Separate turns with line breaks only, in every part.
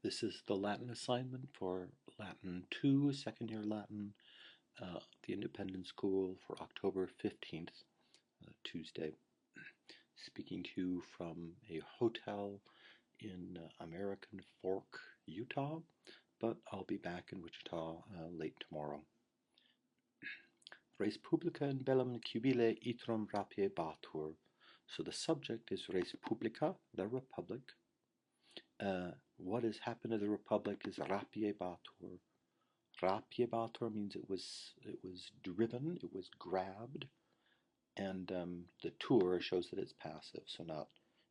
This is the Latin assignment for Latin 2, second year Latin, the Independent School for October 15th, Tuesday. Speaking to you from a hotel in American Fork, Utah, but I'll be back in Wichita late tomorrow. Res publica in bellum cubile itrum rapiebatur. So the subject is res publica, the republic. What has happened to the republic is rapiebatur. Rapiebatur means it was driven, it was grabbed, and the tour shows that it's passive, so not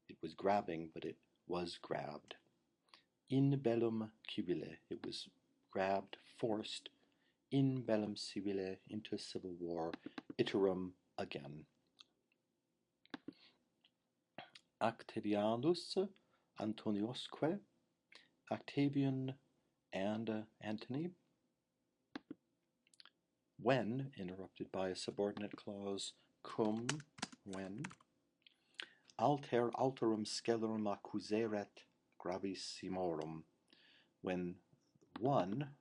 it was grabbing, but it was grabbed. In bellum cubile, it was grabbed, forced, in bellum civile, into civil war, iterum again. Octavianus Antoniosque, Octavian and Antony. When, interrupted by a subordinate clause, cum, when, alterum scelerum accuseret gravissimorum, when one,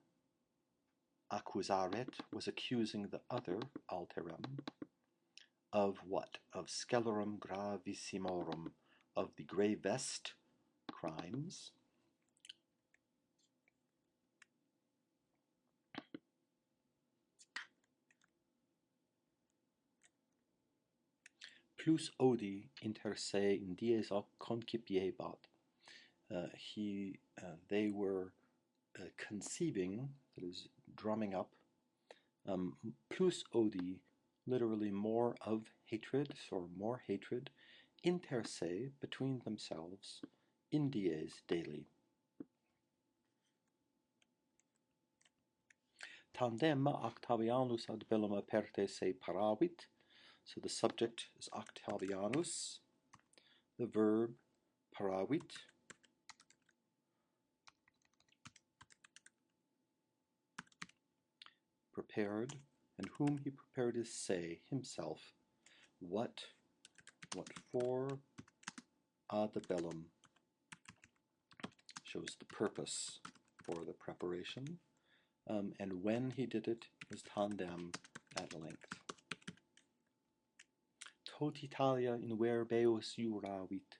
accusaret, was accusing the other, alterum, of what? Of scelerum gravissimorum, of the gravest crimes. Plus odi inter se in dies concipiebat. They were conceiving, that is, drumming up, plus odi, literally more of hatred, or more hatred, inter se, between themselves, in dies, daily. Tandem Octavianus ad bellum aperte se paravit. So the subject is Octavianus, the verb paravit, prepared, and whom he prepared is se, himself. What for? Ad bellum shows the purpose for the preparation, and when he did it is tandem, at length. Tot Italia in verbeus juravit.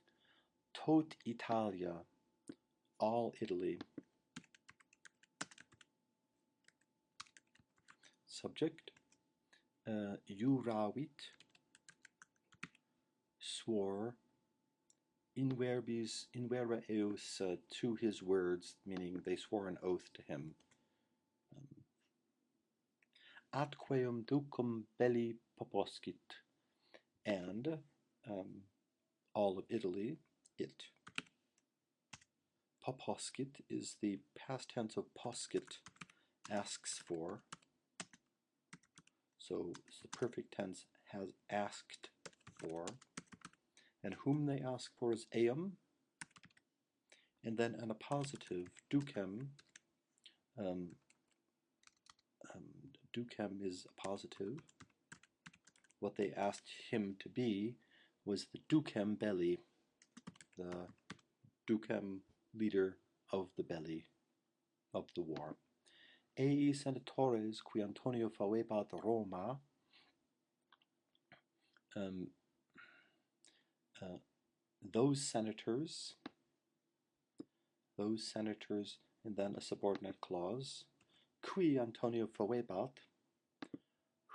Tot Italia, all Italy. Subject, juravit, swore, in verba eus, to his words, meaning they swore an oath to him. Atqueum ducum belli poposcit, and all of Italy, it. Poposcit is the past tense of poscit, asks for. So it's the perfect tense, has asked for. And whom they ask for is eum. And then an appositive, ducem. Ducem is a positive. What they asked him to be was the ducem belli, the ducem leader of the belly, of the war. Ei senatores qui Antonio favebat Roma, those senators, and then a subordinate clause, qui Antonio favebat,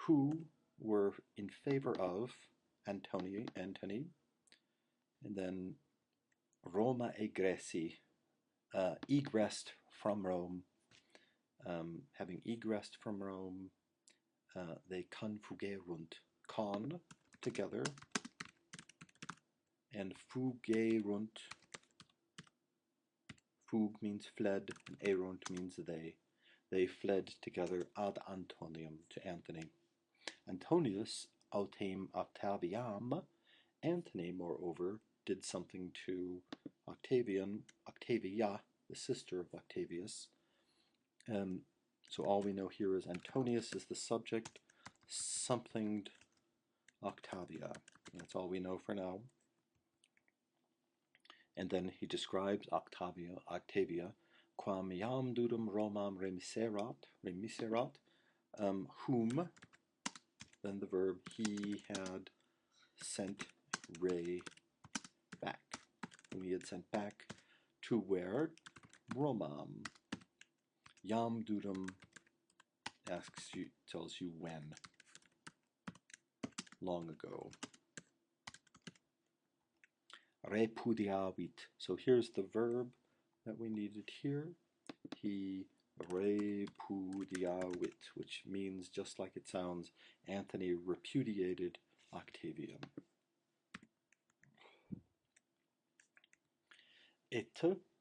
who were in favor of Antony, and then Roma egressi, egressed from Rome. Having egressed from Rome, they confugerunt, con, together, and fugerunt, fug means fled, and erunt means they. They fled together ad Antonium, to Antony. Antonius autem Octaviam, Antony, moreover, did something to Octavia, the sister of Octavius. So all we know here is Antonius is the subject, something Octavia. That's all we know for now. And then he describes Octavia quam iam dudum Romam remiserat, whom, then the verb, he had sent Ray back. Whom he had sent back to where? Romam. Iam dudum tells you when. Long ago. Repudiavit. So here's the verb that we needed here. He repudiavit, which means, just like it sounds, Antony repudiated Octavian. Et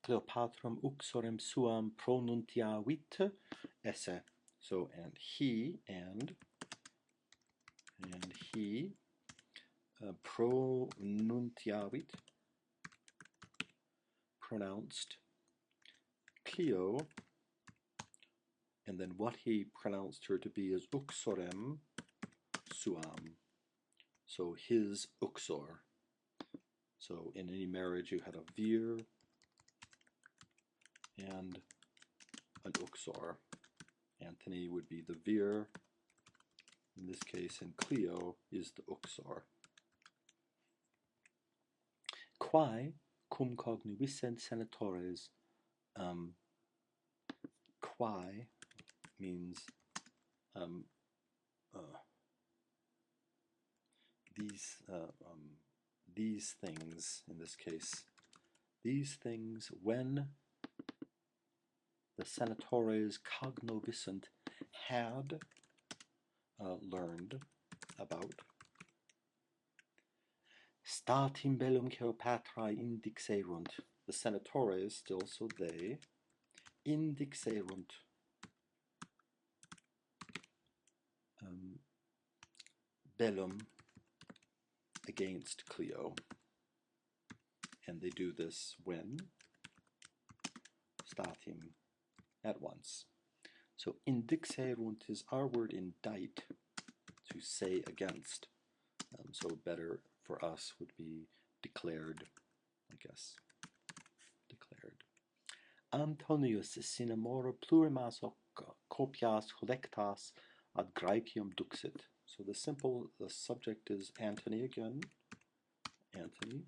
Cleopatram uxorem suam pronuntiavit esse. So, and he pronuntiavit, pronounced Cleo, and then what he pronounced her to be is uxorem suam, so his uxor. So in any marriage you had a vir and an uxor. Antony would be the vir in this case, and Cleo is the uxor. Quae cum cognivissent senatores. Quae means these things, in this case, these things, when the senatores cognovissent had learned about, statim bellum Cleopatrae indixerunt, the senatores still, so they, indixerunt, bellum, against Cleo. And they do this when? Statim, at once. So indixerunt is our word indict, to say against. So better for us would be declared, I guess. Declared. Antonius cinemora plurimas hoc copias collectas ad Graecium duxit. So the subject is Antony again. Antony.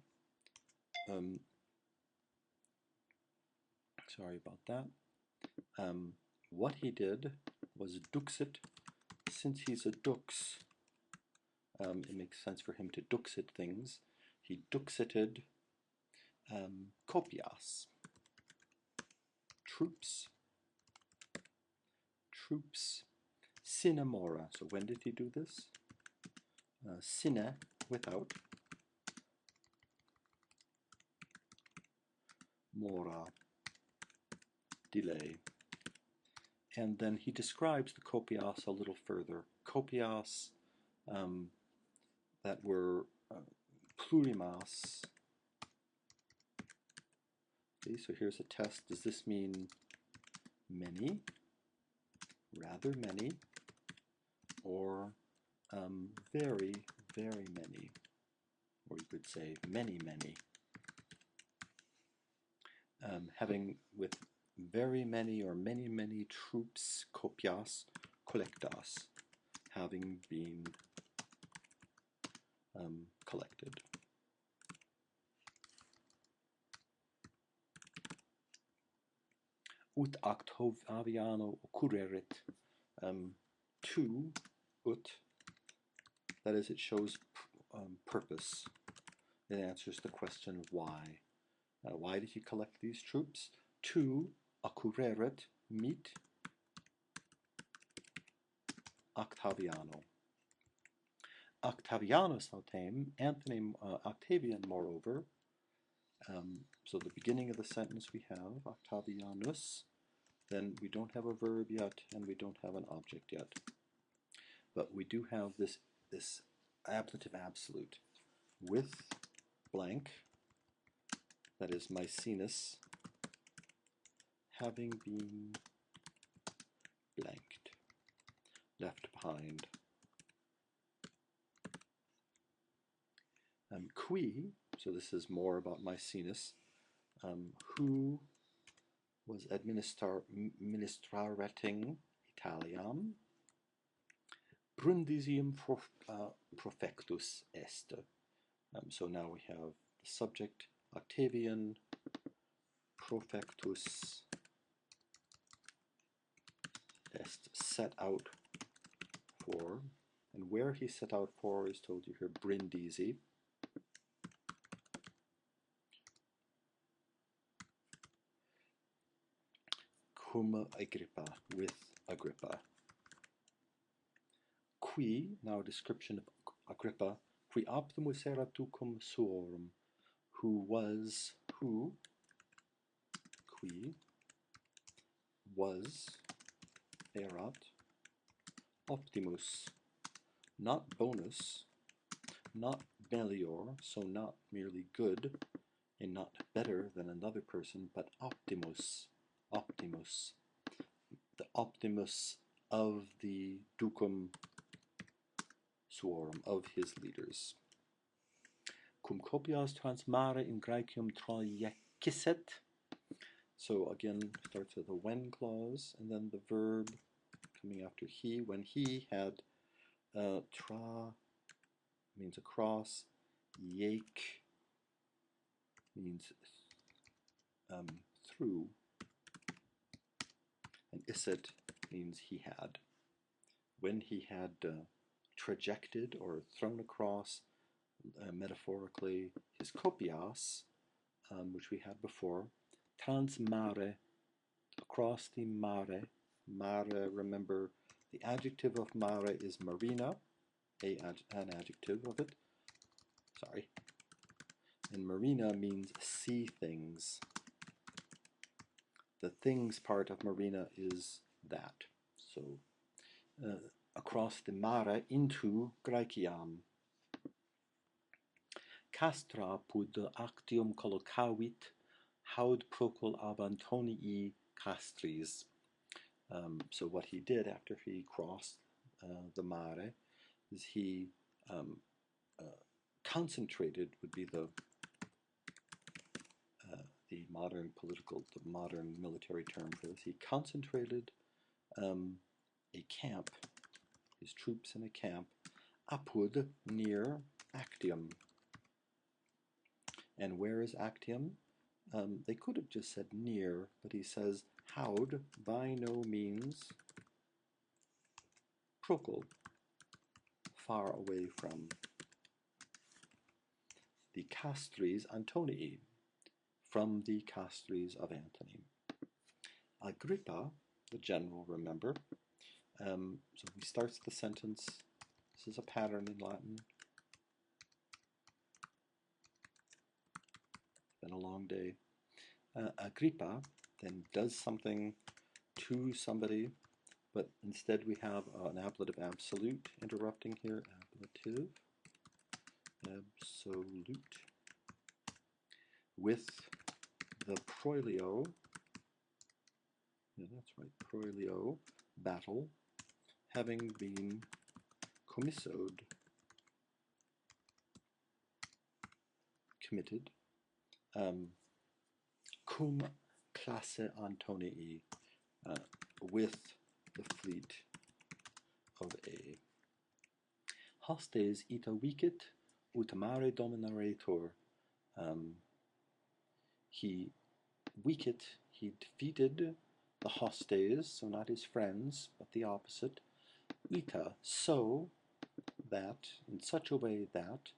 Sorry about that. What he did was duxit. Since he's a dux, it makes sense for him to duxit things. He duxited copias, troops, cinemora. So when did he do this? Sine, without, mora, delay. And then he describes the copias a little further. Copias that were plurimas. Okay, so here's a test. Does this mean many, rather many, or very, very many? Or you could say many, many. Having with very many or many, many troops, copias, collectas, having been collected. Ut Octaviano occurrerit, to, ut, that is, it shows purpose. It answers the question of why. Why did he collect these troops? To occurrerit, meet Octaviano. Octavianus autem, Octavian, moreover. So the beginning of the sentence we have Octavianus, then we don't have a verb yet, and we don't have an object yet. But we do have this ablative absolute with blank, that is Maecenas, having been blanked, left behind. Qui, so this is more about Maecenas, who was ministrareting Italiam, Brundisium profectus est. So now we have the subject, Octavian profectus est, set out for, and where he set out for is told you here, Brindisi. Cum Agrippa, with Agrippa. Qui, now a description of Agrippa, qui optimus erat ducum suorum, who, qui was, erat, optimus, not bonus, not melior, so not merely good, and not better than another person, but optimus, optimus, the optimus of the ducum suorum, of his leaders. Cum copias transmare in Graecium trajecicet. So again, starts with a when clause, and then the verb coming after he. When he had tra means across, yake means through, and isset means he had. When he had trajected or thrown across, metaphorically, his kopias, which we had before, transmare, across the mare. Mare, remember, the adjective of mare is marina, an adjective of it. Sorry. And marina means sea things. The things part of marina is that. So, across the mare into Graeciam. Castra pud actium collocavit, haud procul ab Antonii castris. So what he did after he crossed the mare is he concentrated, would be the modern military term for this. He concentrated a camp, his troops in a camp, apud, near Actium. And where is Actium? They could have just said near, but he says haud, by no means, procul, far away from, the castries Antonii, from the castries of Antony. Agrippa, the general, remember, so he starts the sentence, this is a pattern in Latin, it's been a long day. Agrippa then does something to somebody, but instead we have an ablative absolute interrupting here, ablative, absolute, with the proilio, yeah, that's right, proilio, battle, having been commissoed, committed, cum classe Antonii, with the fleet of A. Hostes ita vicit, ut mare dominaretur. He defeated the hostes, so not his friends, but the opposite. Ita, so that, in such a way that,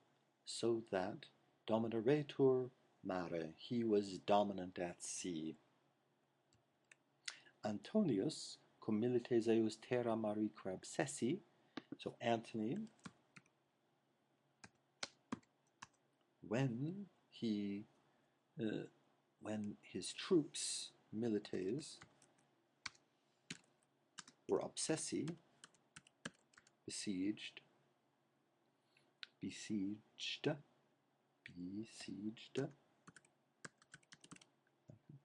so that, dominaretur mare, he was dominant at sea. Antonius, cum milites eus terra marique absessi, so Antony, when his troops, milites, were obsessi, besieged,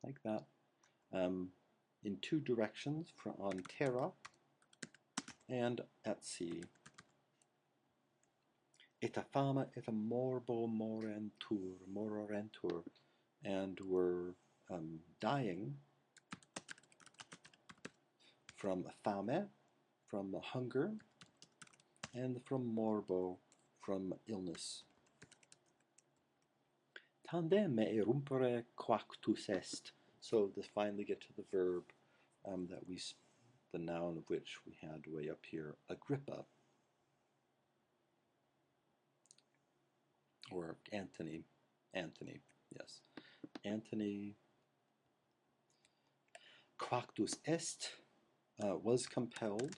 like that, in two directions, on terra and at sea. Et fama et morbo mororentur, and were dying from fame, from hunger, and from morbo, from illness. Tandem erumpere quactus est. So to finally get to the verb the noun of which we had way up here, Agrippa, or Antony, yes. Antony quactus est, was compelled,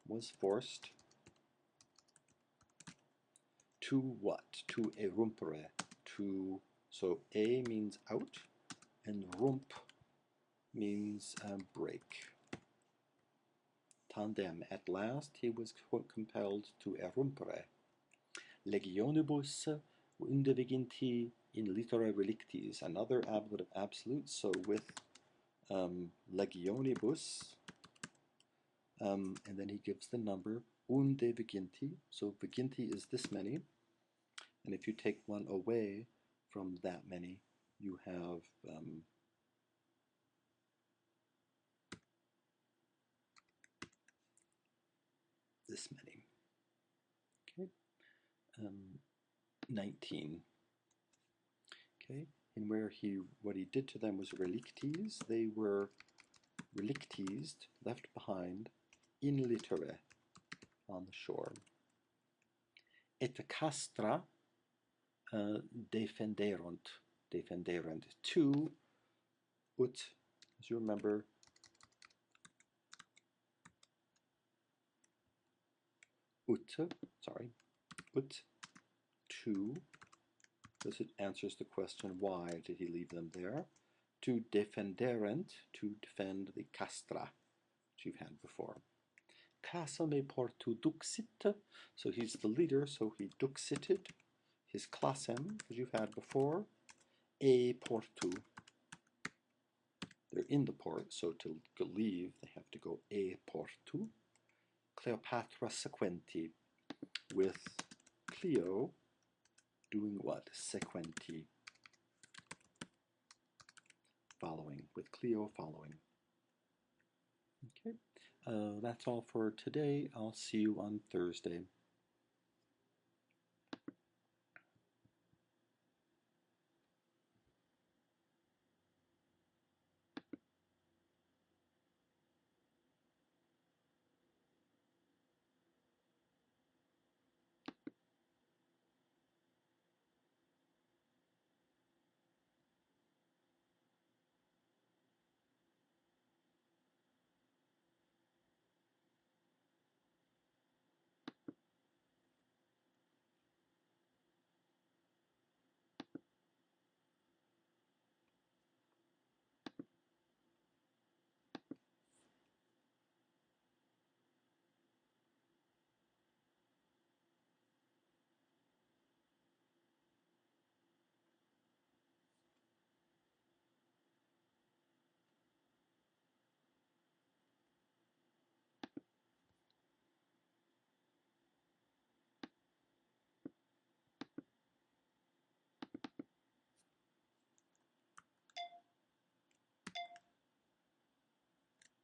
was forced, to what? To erumpere, to, so a means out, and rump means break. Tandem, at last he was compelled to erumpere. Legionibus undeviginti in litera relictis, another ablative absolute, so with legionibus, and then he gives the number undeviginti, so viginti is this many, and if you take one away from that many, you have this many. Okay, 19. Okay, and what he did to them was relictes. They were relictes, left behind, in litere, on the shore. Et castra defenderunt, two, ut, as you remember, ut, two, because it answers the question, why did he leave them there? To defenderent, to defend the castra, which you've had before. Casa me portu duxit, so he's the leader, so he duxited his classem, as you've had before. E portu, they're in the port, so to leave, they have to go e portu. Cleopatra sequenti, with Cleo doing what? Sequenti, following, with Cleo following. Okay, that's all for today. I'll see you on Thursday.